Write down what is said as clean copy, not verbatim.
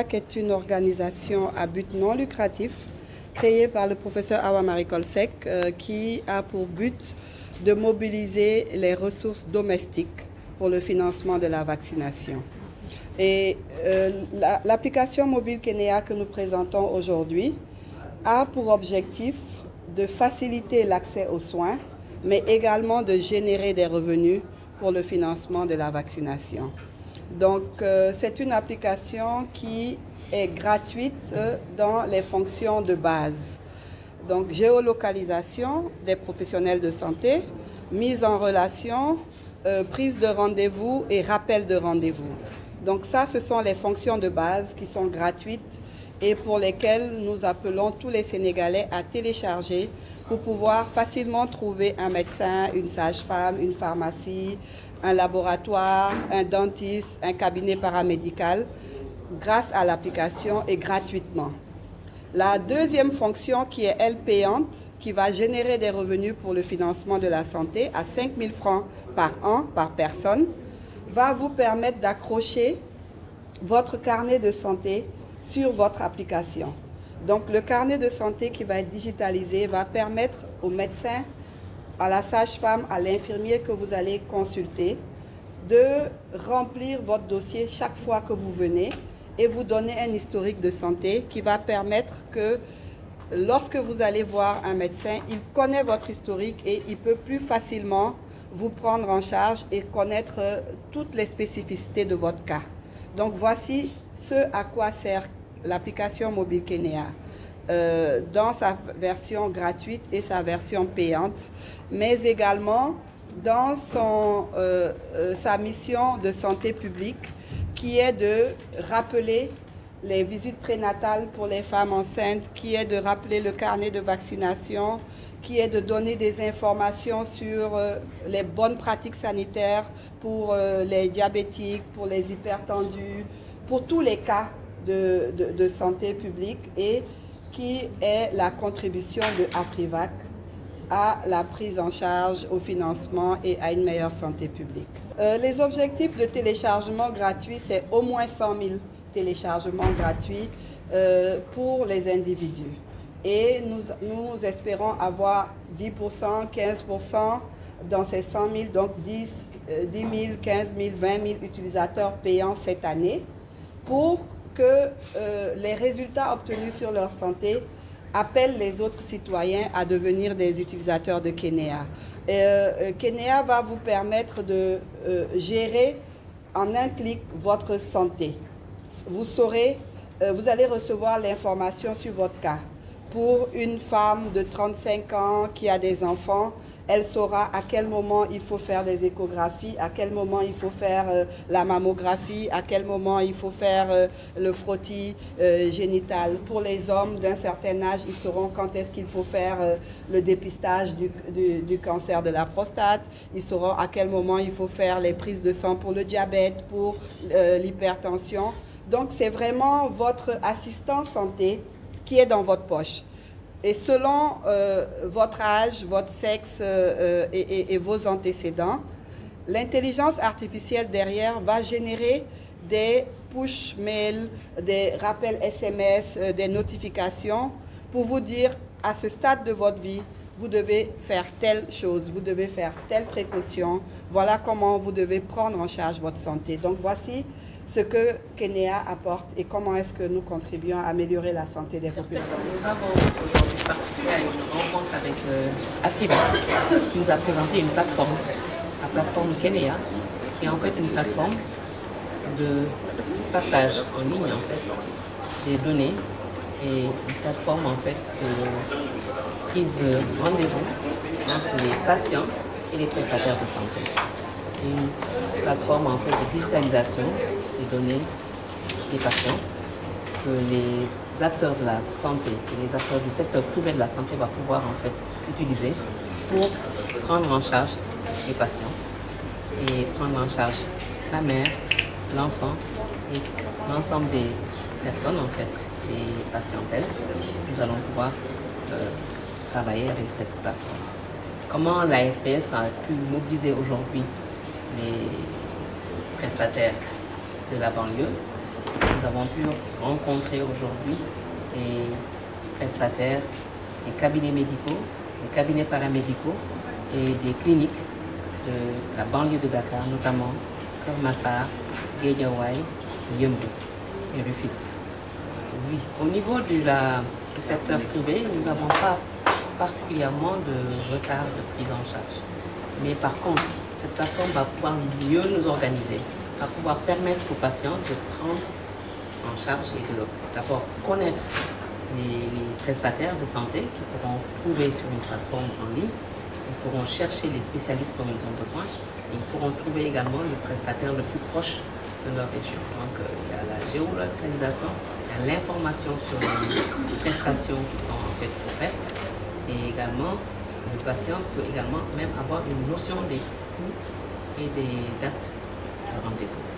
AFRIVAC est une organisation à but non lucratif créée par le professeur Awa-Marie Kolsek qui a pour but de mobiliser les ressources domestiques pour le financement de la vaccination. Et l'application mobile Kenea que nous présentons aujourd'hui a pour objectif de faciliter l'accès aux soins, mais également de générer des revenus pour le financement de la vaccination. Donc, c'est une application qui est gratuite dans les fonctions de base. Donc, géolocalisation des professionnels de santé, mise en relation, prise de rendez-vous et rappel de rendez-vous. Donc ça, ce sont les fonctions de base qui sont gratuites et pour lesquelles nous appelons tous les Sénégalais à télécharger pour pouvoir facilement trouver un médecin, une sage-femme, une pharmacie, un laboratoire, un dentiste, un cabinet paramédical grâce à l'application et gratuitement. La deuxième fonction qui est, elle, payante, qui va générer des revenus pour le financement de la santé à 5 000 francs par an, par personne, va vous permettre d'accrocher votre carnet de santé sur votre application. Donc, le carnet de santé qui va être digitalisé va permettre au médecin, à la sage-femme, à l'infirmier que vous allez consulter, de remplir votre dossier chaque fois que vous venez et vous donner un historique de santé qui va permettre que lorsque vous allez voir un médecin, il connaît votre historique et il peut plus facilement vous prendre en charge et connaître toutes les spécificités de votre cas. Donc voici ce à quoi sert l'application mobile Kenea dans sa version gratuite et sa version payante, mais également dans sa mission de santé publique qui est de rappeler les visites prénatales pour les femmes enceintes, qui est de rappeler le carnet de vaccination, qui est de donner des informations sur les bonnes pratiques sanitaires pour les diabétiques, pour les hypertendus, pour tous les cas de santé publique et qui est la contribution de AFRIVAC à la prise en charge, au financement et à une meilleure santé publique. Les objectifs de téléchargement gratuit, c'est au moins 100 000 téléchargements gratuits pour les individus. Et nous espérons avoir 10%, 15% dans ces 100 000, donc 10 000, 15 000, 20 000 utilisateurs payants cette année pour que les résultats obtenus sur leur santé appellent les autres citoyens à devenir des utilisateurs de Kenea. Kenea va vous permettre de gérer en un clic votre santé. Vous saurez, vous allez recevoir l'information sur votre cas. Pour une femme de 35 ans qui a des enfants, elle saura à quel moment il faut faire des échographies, à quel moment il faut faire la mammographie, à quel moment il faut faire le frottis génital. Pour les hommes d'un certain âge, ils sauront quand est-ce qu'il faut faire le dépistage du cancer de la prostate. Ils sauront à quel moment il faut faire les prises de sang pour le diabète, pour l'hypertension. Donc, c'est vraiment votre assistant santé qui est dans votre poche. Et selon votre âge, votre sexe et vos antécédents, l'intelligence artificielle derrière va générer des push mails, des rappels SMS, des notifications pour vous dire à ce stade de votre vie, vous devez faire telle chose, vous devez faire telle précaution, voilà comment vous devez prendre en charge votre santé. Donc voici ce que Kenea apporte et comment est-ce que nous contribuons à améliorer la santé des populations. Nous avons aujourd'hui participé à une rencontre avec AFRIVAC qui nous a présenté une plateforme, la plateforme Kenea, qui est en fait une plateforme de partage en ligne en fait, des données et une plateforme en fait de prise de rendez-vous entre les patients et les prestataires de santé. Une plateforme en fait de digitalisation des données des patients que les acteurs de la santé et les acteurs du secteur privé de la santé vont pouvoir en fait utiliser pour prendre en charge les patients et prendre en charge la mère, l'enfant et l'ensemble des personnes en fait, des patientèles. Nous allons pouvoir travailler avec cette plateforme. Comment la SPS a pu mobiliser aujourd'hui les prestataires de la banlieue, nous avons pu rencontrer aujourd'hui les prestataires, les cabinets médicaux, les cabinets paramédicaux et des cliniques de la banlieue de Dakar, notamment Keur Massar, Guédiawaye, Yeumbeul et Rufisque. Oui. Au niveau du secteur privé, nous n'avons pas particulièrement de retard de prise en charge. Mais par contre, cette plateforme va pouvoir mieux nous organiser, va pouvoir permettre aux patients de prendre en charge et de d'abord connaître les prestataires de santé qui pourront trouver sur une plateforme en ligne. Ils pourront chercher les spécialistes dont ils ont besoin et ils pourront trouver également le prestataire le plus proche de leur région. Donc il y a la géolocalisation, il y a l'information sur les prestations qui sont en fait offertes et également le patient peut également même avoir une notion des coûts et des dates de rendez-vous.